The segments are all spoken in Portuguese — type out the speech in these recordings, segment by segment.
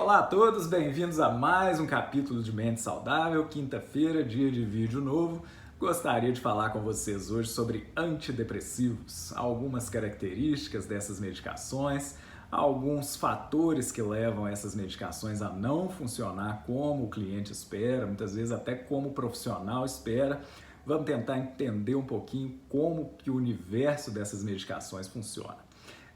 Olá a todos, bem-vindos a mais um capítulo de Mente Saudável, quinta-feira, dia de vídeo novo. Gostaria de falar com vocês hoje sobre antidepressivos, algumas características dessas medicações, alguns fatores que levam essas medicações a não funcionar como o cliente espera, muitas vezes até como o profissional espera. Vamos tentar entender um pouquinho como que o universo dessas medicações funciona.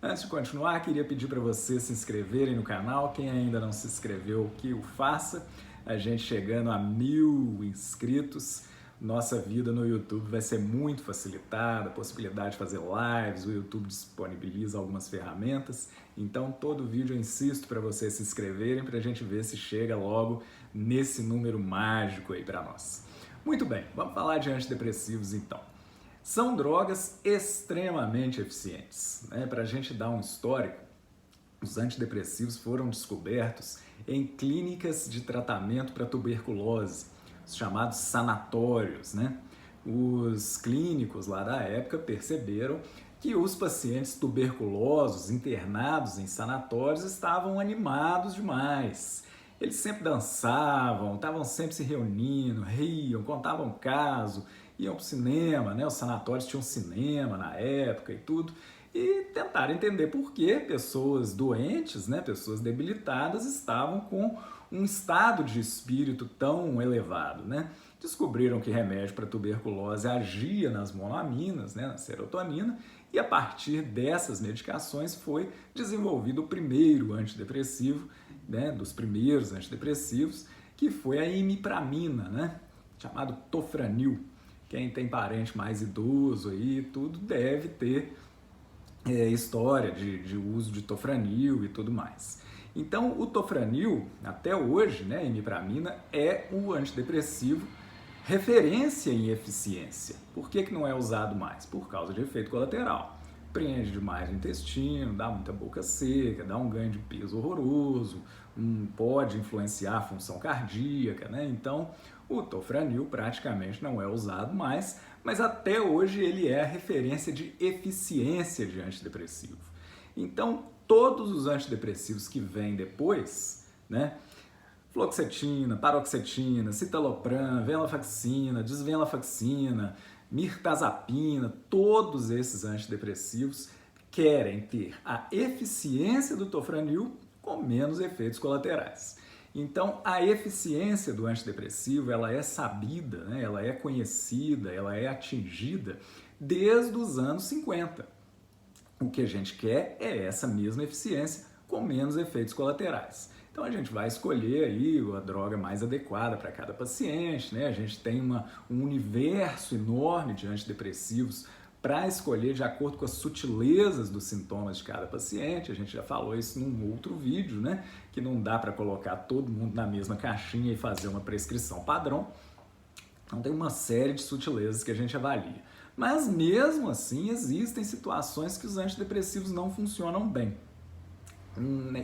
Antes de continuar, queria pedir para vocês se inscreverem no canal. Quem ainda não se inscreveu, que o faça. A gente chegando a 1000 inscritos, nossa vida no YouTube vai ser muito facilitada, a possibilidade de fazer lives, o YouTube disponibiliza algumas ferramentas. Então, todo vídeo eu insisto para vocês se inscreverem para a gente ver se chega logo nesse número mágico aí para nós. Muito bem, vamos falar de antidepressivos então. São drogas extremamente eficientes. Para a gente dar um histórico, os antidepressivos foram descobertos em clínicas de tratamento para tuberculose, os chamados sanatórios. Os clínicos lá da época perceberam que os pacientes tuberculosos internados em sanatórios estavam animados demais. Eles sempre dançavam, estavam sempre se reunindo, riam, contavam caso, iam para o cinema, os sanatórios tinham cinema na época e tudo, e tentaram entender por que pessoas doentes, pessoas debilitadas, estavam com um estado de espírito tão elevado. Descobriram que remédio para tuberculose agia nas monoaminas, na serotonina, e a partir dessas medicações foi desenvolvido o primeiro antidepressivo, dos primeiros antidepressivos, que foi a imipramina, chamado Tofranil. Quem tem parente mais idoso aí, tudo deve ter história de uso de Tofranil e tudo mais. Então, o Tofranil, até hoje, a imipramina, é o antidepressivo referência em eficiência. Por que não é usado mais? Por causa de efeito colateral. Prende demais o intestino, dá muita boca seca, dá um ganho de peso horroroso, pode influenciar a função cardíaca, Então, o Tofranil praticamente não é usado mais, mas até hoje ele é a referência de eficiência de antidepressivo. Então, todos os antidepressivos que vêm depois, fluoxetina, paroxetina, citalopram, venlafaxina, desvenlafaxina, mirtazapina, todos esses antidepressivos querem ter a eficiência do Tofranil com menos efeitos colaterais. Então, a eficiência do antidepressivo, ela é sabida, ela é conhecida, ela é atingida desde os anos 50. O que a gente quer é essa mesma eficiência com menos efeitos colaterais. Então, a gente vai escolher aí a droga mais adequada para cada paciente, A gente tem um universo enorme de antidepressivos para escolher de acordo com as sutilezas dos sintomas de cada paciente. A gente já falou isso num outro vídeo, que não dá para colocar todo mundo na mesma caixinha e fazer uma prescrição padrão. Então tem uma série de sutilezas que a gente avalia. Mas mesmo assim existem situações que os antidepressivos não funcionam bem.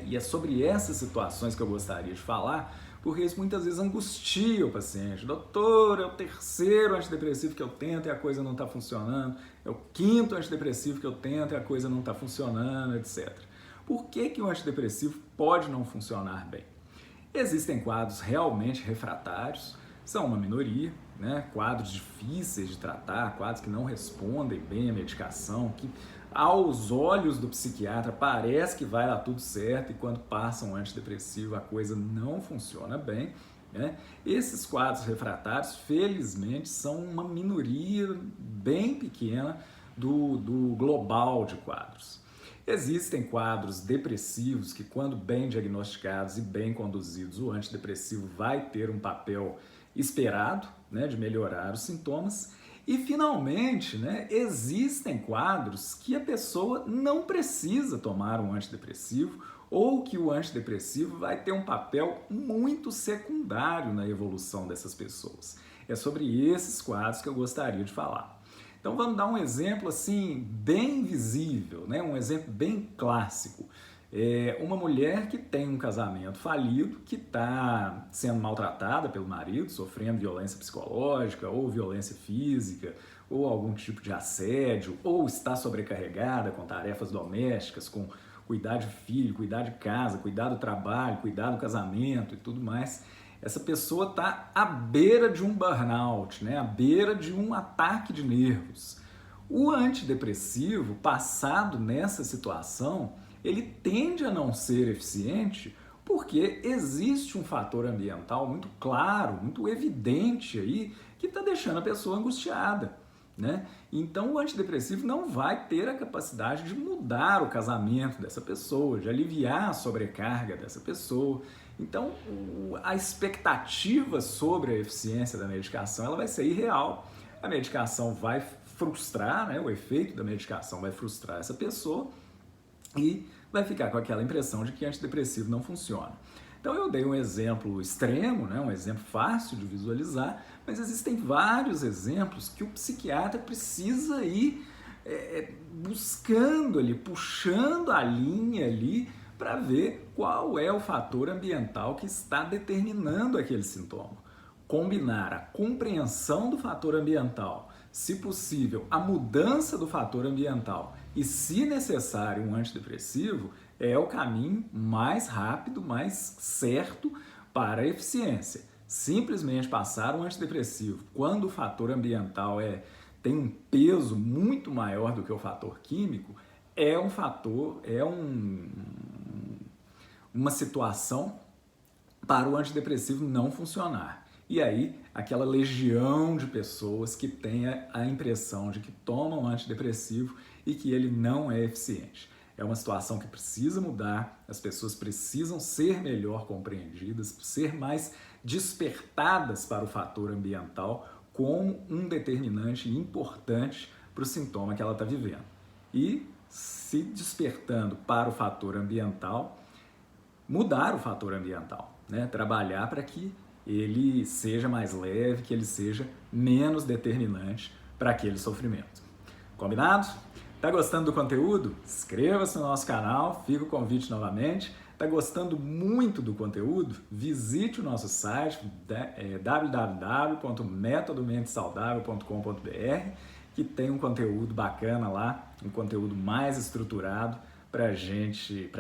E é sobre essas situações que eu gostaria de falar, porque isso muitas vezes angustia o paciente. Doutor, é o terceiro antidepressivo que eu tento e a coisa não está funcionando. É o quinto antidepressivo que eu tento e a coisa não está funcionando, etc. Por que o antidepressivo pode não funcionar bem? Existem quadros realmente refratários, são uma minoria, quadros difíceis de tratar, quadros que não respondem bem à medicação, que aos olhos do psiquiatra parece que vai dar tudo certo e quando passa um antidepressivo a coisa não funciona bem. Esses quadros refratários, felizmente, são uma minoria bem pequena do global de quadros. Existem quadros depressivos que, quando bem diagnosticados e bem conduzidos, o antidepressivo vai ter um papel esperado, de melhorar os sintomas. E, finalmente, existem quadros que a pessoa não precisa tomar um antidepressivo ou que o antidepressivo vai ter um papel muito secundário na evolução dessas pessoas. É sobre esses quadros que eu gostaria de falar. Então, vamos dar um exemplo assim bem visível, um exemplo bem clássico. Uma mulher que tem um casamento falido, que está sendo maltratada pelo marido, sofrendo violência psicológica ou violência física, ou algum tipo de assédio, ou está sobrecarregada com tarefas domésticas, com cuidar de filho, cuidar de casa, cuidar do trabalho, cuidar do casamento e tudo mais, essa pessoa está à beira de um burnout, né? À beira de um ataque de nervos. O antidepressivo, passado nessa situação, ele tende a não ser eficiente porque existe um fator ambiental muito claro, muito evidente aí, que está deixando a pessoa angustiada, né? Então o antidepressivo não vai ter a capacidade de mudar o casamento dessa pessoa, de aliviar a sobrecarga dessa pessoa. Então a expectativa sobre a eficiência da medicação ela vai ser irreal. A medicação vai frustrar, né? O efeito da medicação vai frustrar essa pessoa e vai ficar com aquela impressão de que antidepressivo não funciona. Então eu dei um exemplo extremo, né, um exemplo fácil de visualizar, mas existem vários exemplos que o psiquiatra precisa ir buscando ali, puxando a linha ali para ver qual é o fator ambiental que está determinando aquele sintoma. Combinar a compreensão do fator ambiental, se possível, a mudança do fator ambiental e, se necessário, um antidepressivo, é o caminho mais rápido, mais certo para a eficiência. Simplesmente passar um antidepressivo quando o fator ambiental tem um peso muito maior do que o fator químico uma situação para o antidepressivo não funcionar. E aí, aquela legião de pessoas que tem a impressão de que tomam antidepressivo e que ele não é eficiente. É uma situação que precisa mudar, as pessoas precisam ser melhor compreendidas, ser mais despertadas para o fator ambiental como um determinante importante para o sintoma que ela está vivendo. E, se despertando para o fator ambiental, mudar o fator ambiental, né? Trabalhar para que ele seja mais leve, que ele seja menos determinante para aquele sofrimento. Combinado? Tá gostando do conteúdo? Inscreva-se no nosso canal, fica o convite novamente. Tá gostando muito do conteúdo? Visite o nosso site www.metodomentesaudável.com.br, que tem um conteúdo bacana lá, um conteúdo mais estruturado para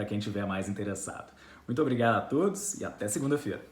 quem estiver mais interessado. Muito obrigado a todos e até segunda-feira.